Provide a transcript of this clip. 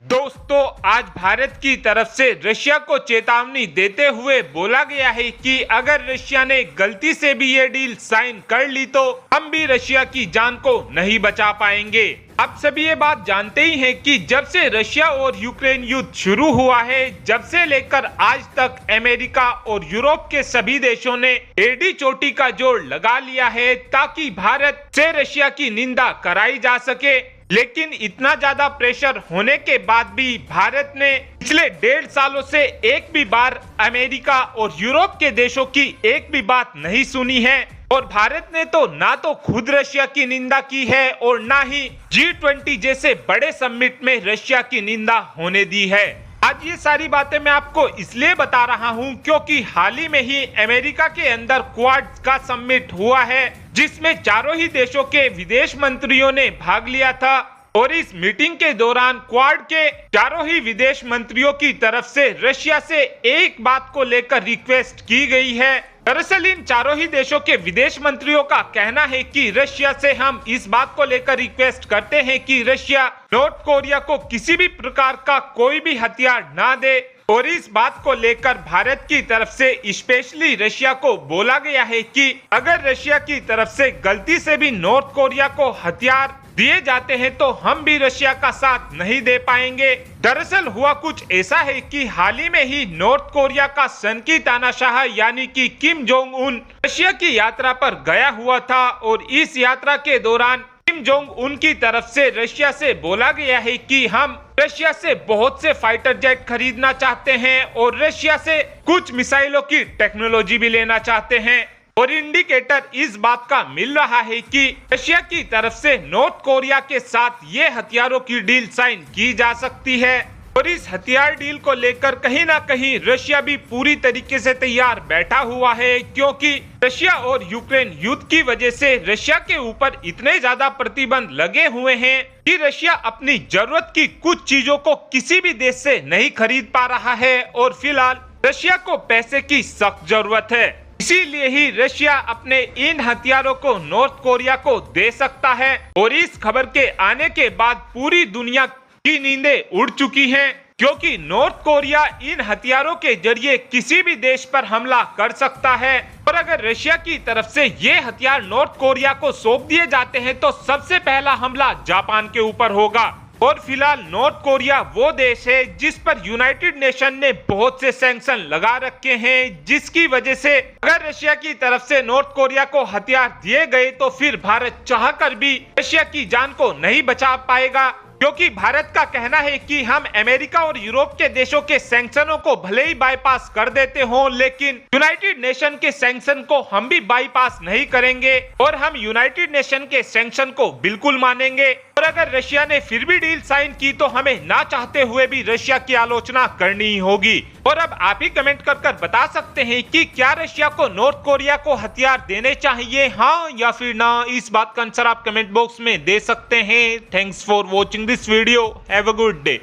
दोस्तों, आज भारत की तरफ से रशिया को चेतावनी देते हुए बोला गया है कि अगर रशिया ने गलती से भी ये डील साइन कर ली तो हम भी रशिया की जान को नहीं बचा पाएंगे। आप सभी ये बात जानते ही हैं कि जब से रशिया और यूक्रेन युद्ध शुरू हुआ है, जब से लेकर आज तक अमेरिका और यूरोप के सभी देशों ने एड़ी चोटी का जोड़ लगा लिया है ताकि भारत से रशिया की निंदा कराई जा सके। लेकिन इतना ज्यादा प्रेशर होने के बाद भी भारत ने पिछले 1.5 सालों से एक भी बार अमेरिका और यूरोप के देशों की एक भी बात नहीं सुनी है। और भारत ने तो ना तो खुद रशिया की निंदा की है और ना ही G20 जैसे बड़े समिट में रशिया की निंदा होने दी है। आज ये सारी बातें मैं आपको इसलिए बता रहा हूँ क्योंकि हाल ही में ही अमेरिका के अंदर क्वाड का समिट हुआ है, जिसमें चारों ही देशों के विदेश मंत्रियों ने भाग लिया था। और इस मीटिंग के दौरान क्वाड के चारों ही विदेश मंत्रियों की तरफ से रशिया से एक बात को लेकर रिक्वेस्ट की गई है। दरअसल इन चारों ही देशों के विदेश मंत्रियों का कहना है कि रशिया से हम इस बात को लेकर रिक्वेस्ट करते हैं कि रशिया नॉर्थ कोरिया को किसी भी प्रकार का कोई भी हथियार ना दे। और इस बात को लेकर भारत की तरफ से स्पेशली रशिया को बोला गया है कि अगर रशिया की तरफ से गलती से भी नॉर्थ कोरिया को हथियार दिए जाते हैं तो हम भी रशिया का साथ नहीं दे पाएंगे। दरअसल हुआ कुछ ऐसा है कि हाल ही में ही नॉर्थ कोरिया का सन की तानाशाह यानी कि किम जोंग उन रशिया की यात्रा पर गया हुआ था। और इस यात्रा के दौरान किम जोंग उन की तरफ से रशिया से बोला गया है कि हम रशिया से बहुत से फाइटर जेट खरीदना चाहते हैं और रशिया से कुछ मिसाइलों की टेक्नोलॉजी भी लेना चाहते हैं। और इंडिकेटर इस बात का मिल रहा है कि रशिया की तरफ से नॉर्थ कोरिया के साथ ये हथियारों की डील साइन की जा सकती है। और इस हथियार डील को लेकर कहीं ना कहीं रशिया भी पूरी तरीके से तैयार बैठा हुआ है, क्योंकि रशिया और यूक्रेन युद्ध की वजह से रशिया के ऊपर इतने ज्यादा प्रतिबंध लगे हुए हैं कि रशिया अपनी जरूरत की कुछ चीजों को किसी भी देश से नहीं खरीद पा रहा है। और फिलहाल रशिया को पैसे की सख्त जरूरत है, इसीलिए ही रशिया अपने इन हथियारों को नॉर्थ कोरिया को दे सकता है। और इस खबर के आने के बाद पूरी दुनिया की नींदें उड़ चुकी हैं, क्योंकि नॉर्थ कोरिया इन हथियारों के जरिए किसी भी देश पर हमला कर सकता है। और अगर रशिया की तरफ से ये हथियार नॉर्थ कोरिया को सौंप दिए जाते हैं तो सबसे पहला हमला जापान के ऊपर होगा। और फिलहाल नॉर्थ कोरिया वो देश है जिस पर यूनाइटेड नेशन ने बहुत से सैंक्शन लगा रखे हैं, जिसकी वजह से अगर रशिया की तरफ से नॉर्थ कोरिया को हथियार दिए गए तो फिर भारत चाहकर भी रशिया की जान को नहीं बचा पाएगा। क्योंकि भारत का कहना है कि हम अमेरिका और यूरोप के देशों के सैंक्शनों को भले ही बाईपास कर देते हो, लेकिन यूनाइटेड नेशन के सैंक्शन को हम भी बाईपास नहीं करेंगे और हम यूनाइटेड नेशन के सैंक्शन को बिल्कुल मानेंगे। और अगर रशिया ने फिर भी डील साइन की तो हमें ना चाहते हुए भी रशिया की आलोचना करनी ही होगी। और अब आप ही कमेंट कर बता सकते हैं कि क्या रशिया को नॉर्थ कोरिया को हथियार देने चाहिए, हाँ या फिर ना। इस बात का आंसर आप कमेंट बॉक्स में दे सकते हैं। Thanks for watching this video. Have a good day.